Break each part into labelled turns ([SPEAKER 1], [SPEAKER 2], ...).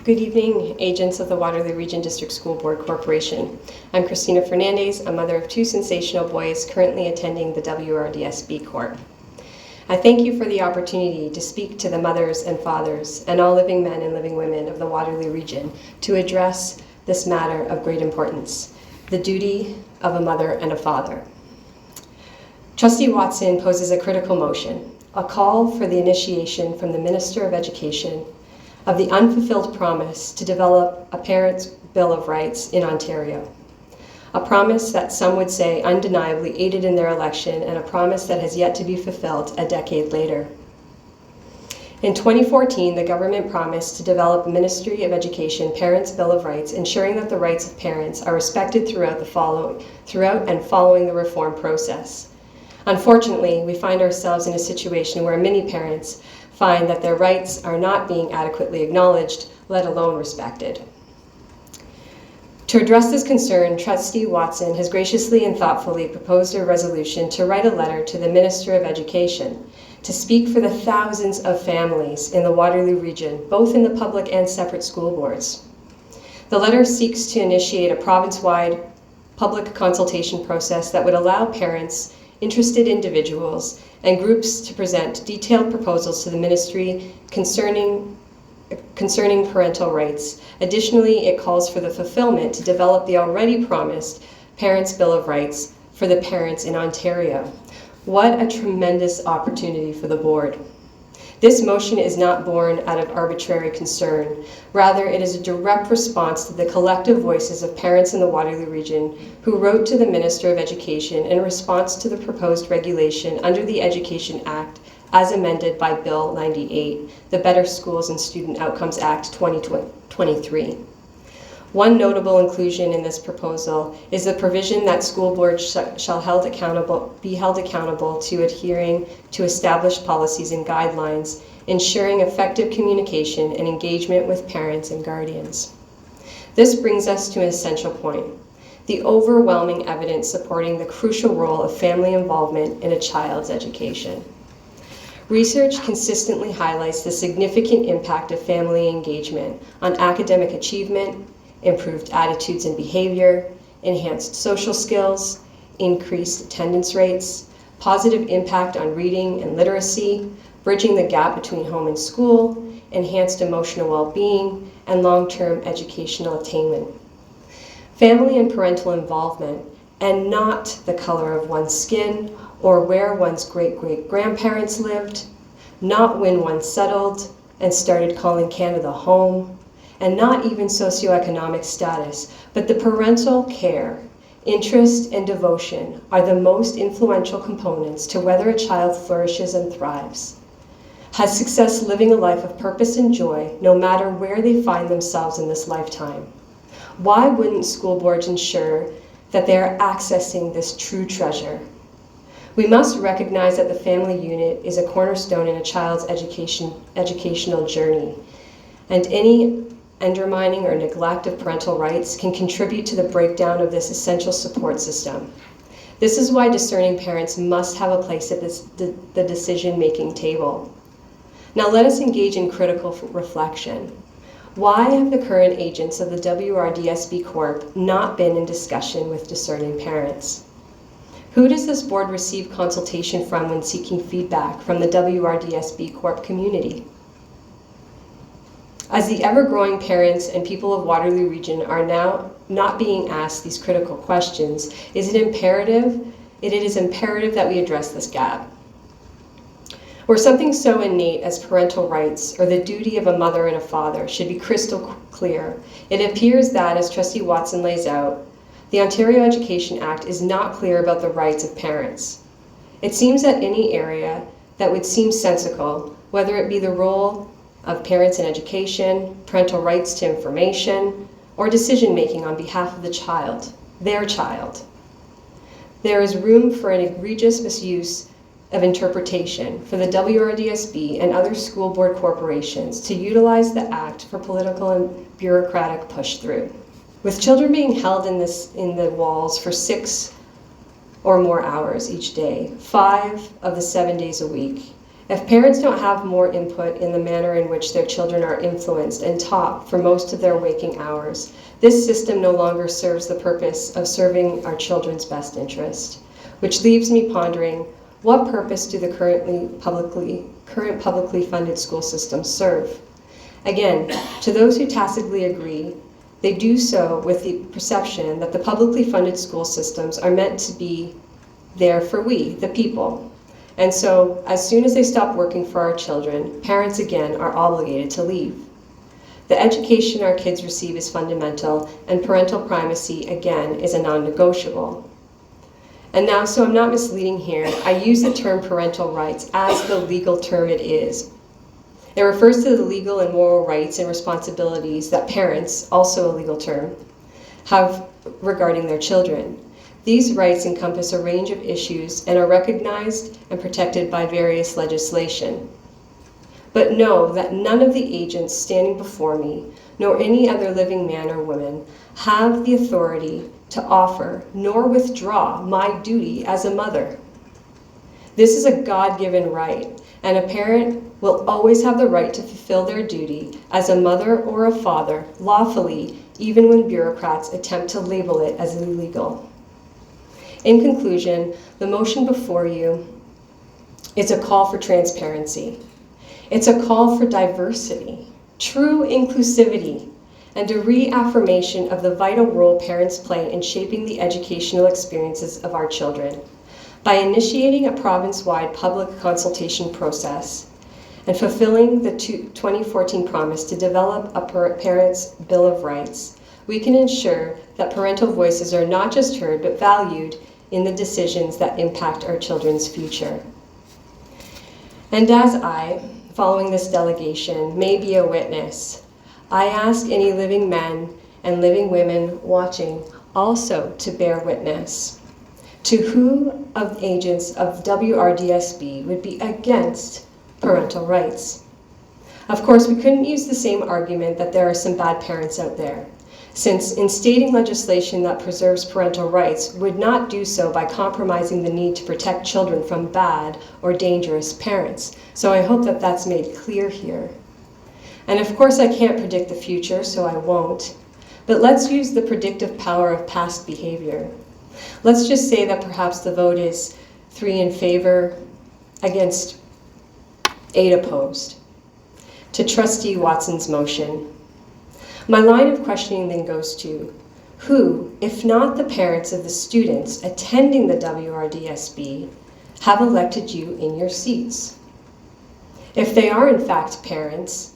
[SPEAKER 1] Good evening, agents of the Waterloo Region District School Board Corporation. I'm Cristina Fernandes, a mother of two sensational boys currently attending the WRDSB Corp. I thank you for the opportunity to speak to the mothers and fathers and all living men and living women of the Waterloo Region to address this matter of great importance, the duty of a mother and a father. Trustee Watson poses a critical motion, a call for the initiation from the Minister of Education of the unfulfilled promise to develop a Parents' Bill of Rights in Ontario. A promise that some would say undeniably aided in their election, and a promise that has yet to be fulfilled a decade later. In 2014, the government promised to develop a Ministry of Education Parents' Bill of Rights, ensuring that the rights of parents are respected throughout and following the reform process. Unfortunately, we find ourselves in a situation where many parents find that their rights are not being adequately acknowledged, let alone respected. To address this concern, Trustee Watson has graciously and thoughtfully proposed a resolution to write a letter to the Minister of Education to speak for the thousands of families in the Waterloo region, both in the public and separate school boards. The letter seeks to initiate a province-wide public consultation process that would allow parents, interested individuals, and groups to present detailed proposals to the ministry concerning parental rights. Additionally, it calls for the fulfillment to develop the already promised Parents' Bill of Rights for the parents in Ontario. What a tremendous opportunity for the board. This motion is not born out of arbitrary concern. Rather, it is a direct response to the collective voices of parents in the Waterloo region who wrote to the Minister of Education in response to the proposed regulation under the Education Act as amended by Bill 98, the Better Schools and Student Outcomes Act 2023. One notable inclusion in this proposal is the provision that school boards shall be held accountable to adhering to established policies and guidelines, ensuring effective communication and engagement with parents and guardians. This brings us to an essential point: the overwhelming evidence supporting the crucial role of family involvement in a child's education. Research consistently highlights the significant impact of family engagement on academic achievement, improved attitudes and behavior, enhanced social skills, increased attendance rates, positive impact on reading and literacy, bridging the gap between home and school, enhanced emotional well-being, and long-term educational attainment. Family and parental involvement, and not the color of one's skin or where one's great-great-grandparents lived, not when one settled and started calling Canada home, and not even socioeconomic status, but the parental care, interest, and devotion are the most influential components to whether a child flourishes and thrives, has success living a life of purpose and joy no matter where they find themselves in this lifetime. Why wouldn't school boards ensure that they are accessing this true treasure? We must recognize that the family unit is a cornerstone in a child's educational journey, and any undermining or neglect of parental rights can contribute to the breakdown of this essential support system. This is why discerning parents must have a place at the decision-making table. Now let us engage in critical reflection. Why have the current agents of the WRDSB Corp not been in discussion with discerning parents? Who does this board receive consultation from when seeking feedback from the WRDSB Corp community? As the ever-growing parents and people of Waterloo Region are now not being asked these critical questions, it is imperative that we address this gap. Where something so innate as parental rights or the duty of a mother and a father should be crystal clear, it appears that, as Trustee Watson lays out, the Ontario Education Act is not clear about the rights of parents. It seems that any area that would seem sensical, whether it be the role of parents in education, parental rights to information, or decision-making on behalf of the child, their child, there is room for an egregious misuse of interpretation for the WRDSB and other school board corporations to utilize the Act for political and bureaucratic push-through. With children being held in the walls for 6 or more hours each day, 5 of the 7 days a week, If parents don't have more input in the manner in which their children are influenced and taught for most of their waking hours, this system no longer serves the purpose of serving our children's best interest, which leaves me pondering, what purpose do the current publicly funded school systems serve? Again, to those who tacitly agree, they do so with the perception that the publicly funded school systems are meant to be there for we, the people. And so, as soon as they stop working for our children, parents again are obligated to leave. The education our kids receive is fundamental, and parental primacy, again, is a non-negotiable. And now, so I'm not misleading here, I use the term parental rights as the legal term it is. It refers to the legal and moral rights and responsibilities that parents, also a legal term, have regarding their children. These rights encompass a range of issues and are recognized and protected by various legislation. But know that none of the agents standing before me, nor any other living man or woman, have the authority to offer nor withdraw my duty as a mother. This is a God-given right, and a parent will always have the right to fulfill their duty as a mother or a father lawfully, even when bureaucrats attempt to label it as illegal. In conclusion, the motion before you is a call for transparency. It's a call for diversity, true inclusivity, and a reaffirmation of the vital role parents play in shaping the educational experiences of our children. By initiating a province-wide public consultation process and fulfilling the 2014 promise to develop a Parents' Bill of Rights, we can ensure that parental voices are not just heard but valued in the decisions that impact our children's future. And as I, following this delegation, may be a witness, I ask any living men and living women watching also to bear witness. To who of agents of WRDSB would be against parental rights? Of course, we couldn't use the same argument that there are some bad parents out there, since instating legislation that preserves parental rights would not do so by compromising the need to protect children from bad or dangerous parents. So I hope that that's made clear here. And of course, I can't predict the future, so I won't. But let's use the predictive power of past behavior. Let's just say that perhaps the vote is 3 in favor against 8 opposed to Trustee Watson's motion. My line of questioning then goes to, who, if not the parents of the students attending the WRDSB, have elected you in your seats? If they are in fact parents,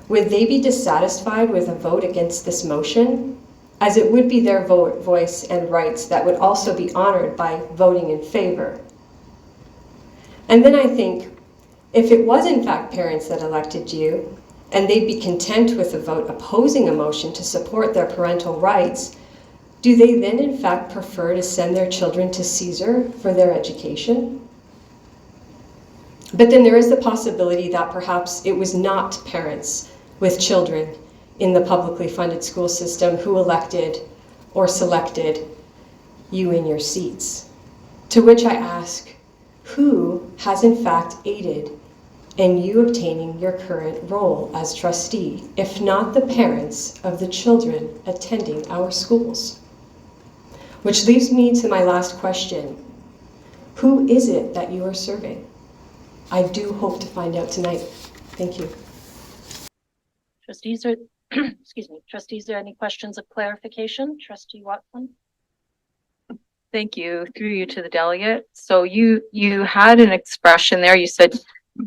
[SPEAKER 1] would they be dissatisfied with a vote against this motion, as it would be their voice and rights that would also be honored by voting in favor? And then I think, if it was in fact parents that elected you, and they'd be content with a vote opposing a motion to support their parental rights, do they then in fact prefer to send their children to Caesar for their education? But then there is the possibility that perhaps it was not parents with children in the publicly funded school system who elected or selected you in your seats. To which I ask, who has in fact aided in you obtaining your current role as trustee, if not the parents of the children attending our schools? Which leads me to my last question. Who is it that you are serving? I do hope to find out tonight. Thank you.
[SPEAKER 2] Trustees, are excuse me, trustees, are there any questions of clarification? Trustee Watson.
[SPEAKER 3] Thank you. Through you to the delegate. So you had an expression there. You said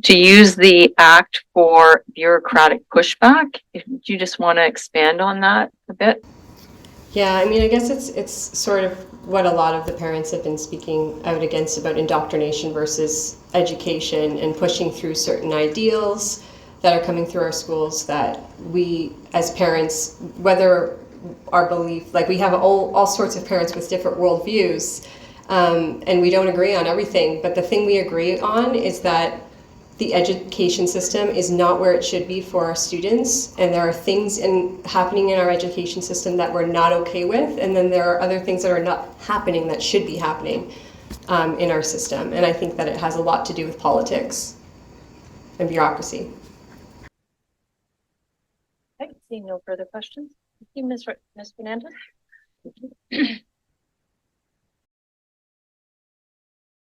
[SPEAKER 3] to use the act for bureaucratic pushback. If you just want to expand on that a bit.
[SPEAKER 1] Yeah, I mean, I guess it's sort of what a lot of the parents have been speaking out against about indoctrination versus education and pushing through certain ideals that are coming through our schools that we as parents, whether our belief, like we have all sorts of parents with different worldviews, and we don't agree on everything, but the thing we agree on is that the education system is not where it should be for our students, and there are things happening in our education system that we're not okay with, and then there are other things that are not happening that should be happening in our system. And I think that it has a lot to do with politics. and bureaucracy.
[SPEAKER 2] Okay, seeing no further questions. Thank you, Ms. Fernandes.